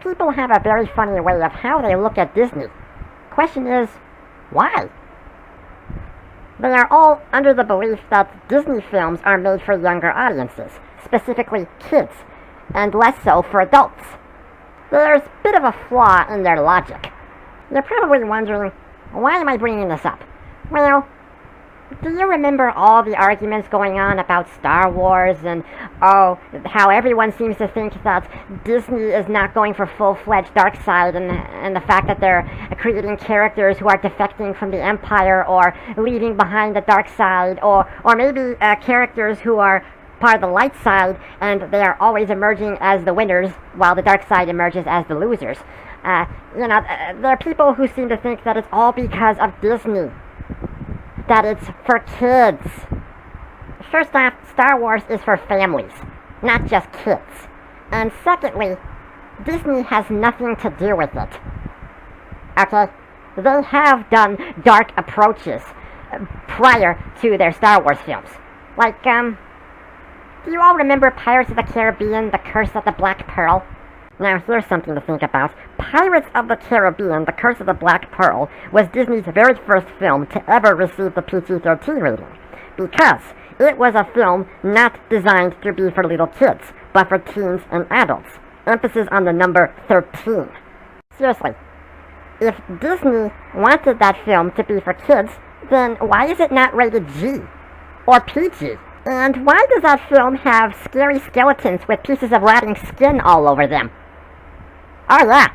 people have a very funny way of how they look at Disney. Question is, why? They are all under the belief that Disney films are made for younger audiences, specifically kids, and less so for adults. There's a bit of a flaw in their logic. You're probably wondering, why am I bringing this up? Well, do you remember all the arguments going on about Star Wars and, how everyone seems to think that Disney is not going for full-fledged dark side, and the fact that they're creating characters who are defecting from the Empire or leaving behind the dark side, or maybe characters who are part of the light side and they are always emerging as the winners while the dark side emerges as the losers. There are people who seem to think that it's all because of Disney, that it's for kids. First off, Star Wars is for families, not just kids. And secondly, Disney has nothing to do with it. Okay? They have done dark approaches prior to their Star Wars films. Like, do you all remember Pirates of the Caribbean, The Curse of the Black Pearl? Now, here's something to think about. Pirates of the Caribbean, The Curse of the Black Pearl was Disney's very first film to ever receive the PG-13 rating, because it was a film not designed to be for little kids, but for teens and adults. Emphasis on the number 13. Seriously, if Disney wanted that film to be for kids, then why is it not rated G or PG? And why does that film have scary skeletons with pieces of rotting skin all over them? Oh yeah,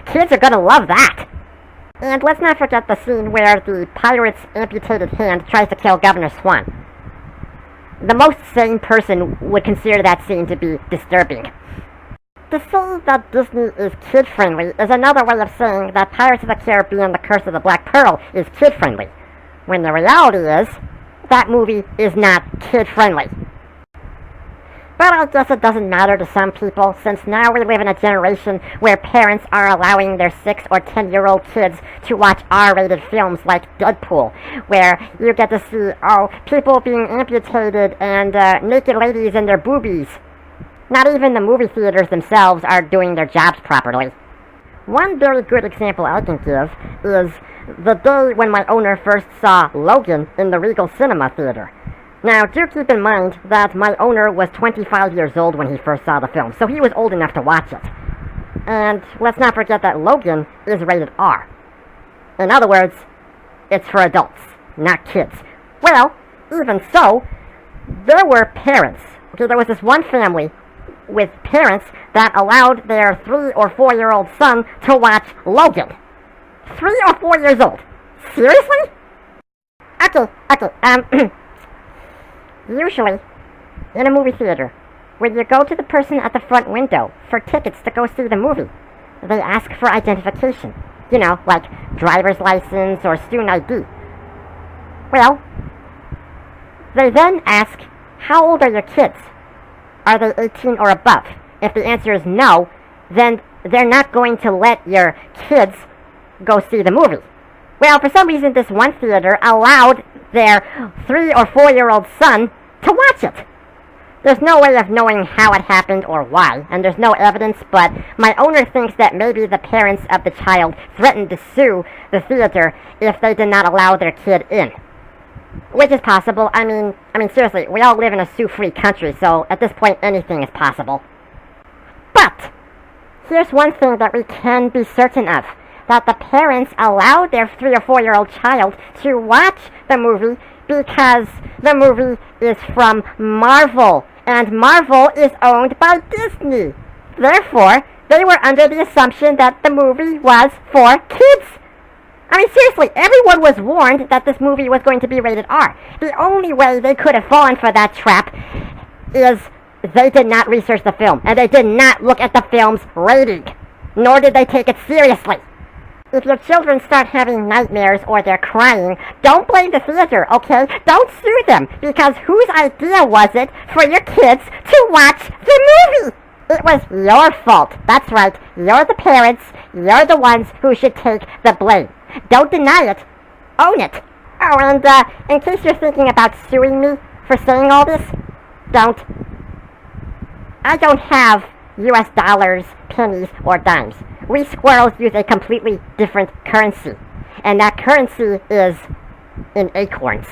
kids are gonna love that! And let's not forget the scene where the pirate's amputated hand tries to kill Governor Swan. The most sane person would consider that scene to be disturbing. To say that Disney is kid-friendly is another way of saying that Pirates of the Caribbean, The Curse of the Black Pearl is kid-friendly, when the reality is, that movie is not kid-friendly. But I guess it doesn't matter to some people, since now we live in a generation where parents are allowing their 6 or 10-year-old kids to watch R-rated films like Deadpool, where you get to see, people being amputated and naked ladies and their boobies. Not even the movie theaters themselves are doing their jobs properly. One very good example I can give is the day when my owner first saw Logan in the Regal Cinema Theater. Now, do keep in mind that my owner was 25 years old when he first saw the film, so he was old enough to watch it. And let's not forget that Logan is rated R. In other words, it's for adults, not kids. Well, even so, there were parents. Okay, there was this one family with parents that allowed their 3 or 4-year-old son to watch Logan. 3 or 4 years old. Seriously? Okay. Usually, in a movie theater, when you go to the person at the front window for tickets to go see the movie, they ask for identification. You know, like driver's license or student ID. Well, they then ask, how old are your kids? Are they 18 or above? If the answer is no, then they're not going to let your kids go see the movie. Well, for some reason, this one theater allowed their 3 or 4-year-old son to watch it. There's no way of knowing how it happened or why, and there's no evidence, but my owner thinks that maybe the parents of the child threatened to sue the theater if they did not allow their kid in. Which is possible. I mean, seriously, we all live in a sue-free country, so at this point, anything is possible. But here's one thing that we can be certain of, that the parents allowed their 3 or 4-year-old child to watch the movie because the movie is from Marvel, and Marvel is owned by Disney. Therefore, they were under the assumption that the movie was for kids. I mean, seriously, everyone was warned that this movie was going to be rated R. The only way they could have fallen for that trap is they did not research the film, and they did not look at the film's rating, nor did they take it seriously. If your children start having nightmares or they're crying, don't blame the theater, okay? Don't sue them, because whose idea was it for your kids to watch the movie? It was your fault. That's right. You're the parents. You're the ones who should take the blame. Don't deny it. Own it. Oh, and in case you're thinking about suing me for saying all this, don't. I don't have US dollars, pennies, or dimes. We squirrels use a completely different currency, and that currency is in acorns.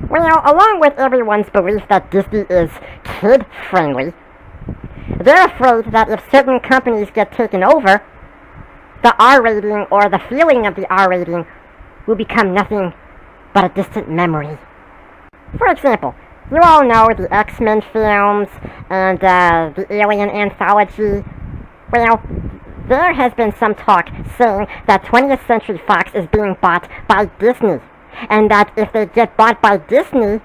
Well, along with everyone's belief that Disney is kid-friendly, they're afraid that if certain companies get taken over, the R rating or the feeling of the R rating will become nothing but a distant memory. For example, you all know the X-Men films and the Alien Anthology. Well, there has been some talk saying that 20th Century Fox is being bought by Disney, and that if they get bought by Disney,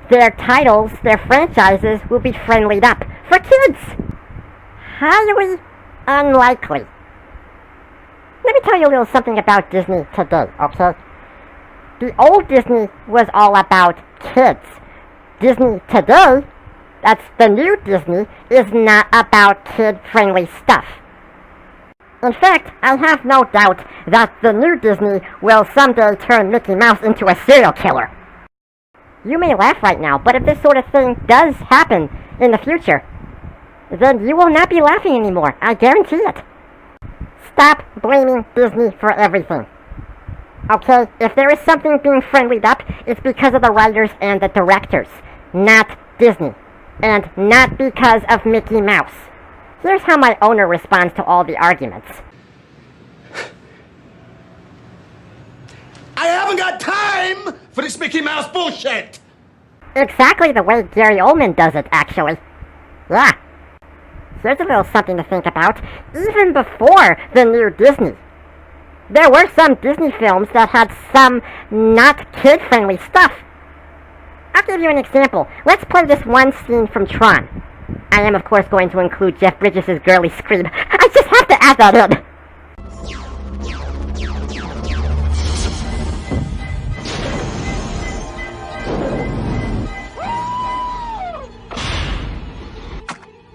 their titles, their franchises will be friendlied up for kids. Highly unlikely. Let me tell you a little something about Disney today, okay? The old Disney was all about kids. Disney today, that's the new Disney, is not about kid-friendly stuff. In fact, I have no doubt that the new Disney will someday turn Mickey Mouse into a serial killer. You may laugh right now, but if this sort of thing does happen in the future, then you will not be laughing anymore. I guarantee it. Stop blaming Disney for everything. Okay, if there is something being friendlied up, it's because of the writers and the directors, not Disney, and not because of Mickey Mouse. Here's how my owner responds to all the arguments. I haven't got time for this Mickey Mouse bullshit! Exactly the way Gary Oldman does it, actually. Yeah. Here's a little something to think about. Even before the new Disney, there were some Disney films that had some not kid-friendly stuff. I'll give you an example. Let's play this one scene from Tron. I am, of course, going to include Jeff Bridges' girly scream. I just have to add that in.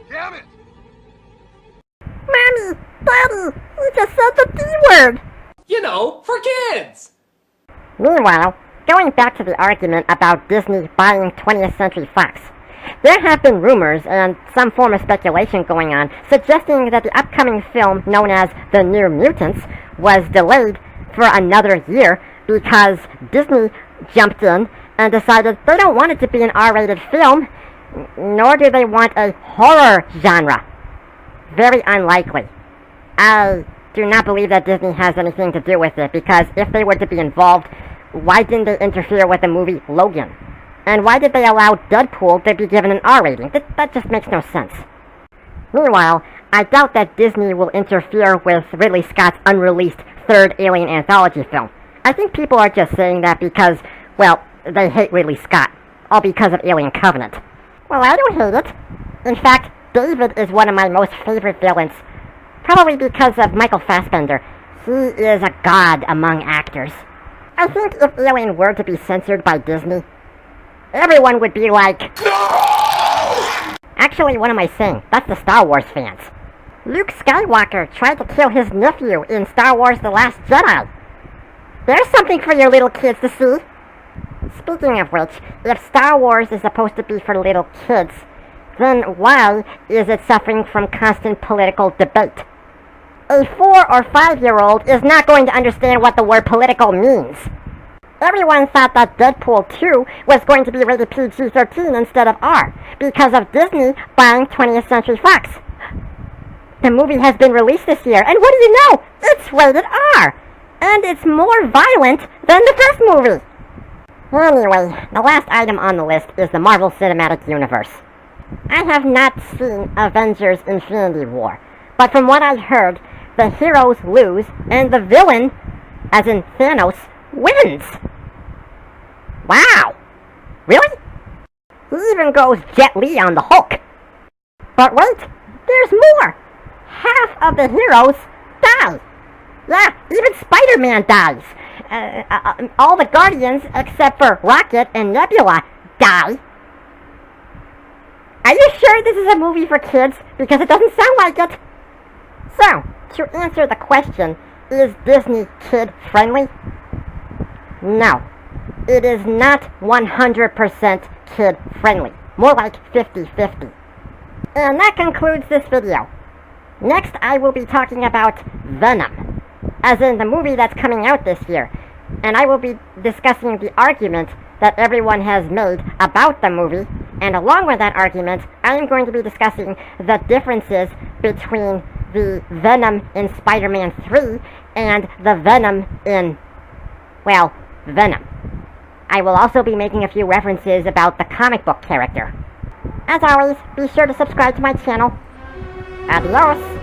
Damn it! Mommy! Daddy! You just said the D-word! You know, for kids! Meanwhile, going back to the argument about Disney buying 20th Century Fox, there have been rumors and some form of speculation going on suggesting that the upcoming film known as The New Mutants was delayed for another year because Disney jumped in and decided they don't want it to be an R-rated film, nor do they want a horror genre. Very unlikely. I do not believe that Disney has anything to do with it, because if they were to be involved, why didn't they interfere with the movie Logan? And why did they allow Deadpool to be given an R rating? That just makes no sense. Meanwhile, I doubt that Disney will interfere with Ridley Scott's unreleased third Alien Anthology film. I think people are just saying that because, well, they hate Ridley Scott, all because of Alien Covenant. Well, I don't hate it. In fact, David is one of my most favorite villains, probably because of Michael Fassbender. He is a god among actors. I think if Alien were to be censored by Disney, everyone would be like, no! Actually, what am I saying? That's the Star Wars fans. Luke Skywalker tried to kill his nephew in Star Wars The Last Jedi. There's something for your little kids to see. Speaking of which, if Star Wars is supposed to be for little kids, then why is it suffering from constant political debate? A 4 or 5-year-old is not going to understand what the word political means. Everyone thought that Deadpool 2 was going to be rated PG-13 instead of R, because of Disney buying 20th Century Fox. The movie has been released this year, and what do you know? It's rated R! And it's more violent than the first movie! Anyway, the last item on the list is the Marvel Cinematic Universe. I have not seen Avengers Infinity War, but from what I heard, the heroes lose, and the villain, as in Thanos, wins! Wow! Really? He even goes Jet Li on the Hulk. But wait, there's more! Half of the heroes die! Yeah, even Spider-Man dies! All the Guardians, except for Rocket and Nebula, die. Are you sure this is a movie for kids? Because it doesn't sound like it. So, to answer the question, is Disney kid-friendly? No. It is not 100% kid-friendly. More like 50-50. And that concludes this video. Next, I will be talking about Venom, as in the movie that's coming out this year. And I will be discussing the argument that everyone has made about the movie, and along with that argument, I am going to be discussing the differences between the Venom in Spider-Man 3 and the Venom in, well, Venom. I will also be making a few references about the comic book character. As always, be sure to subscribe to my channel. Adios!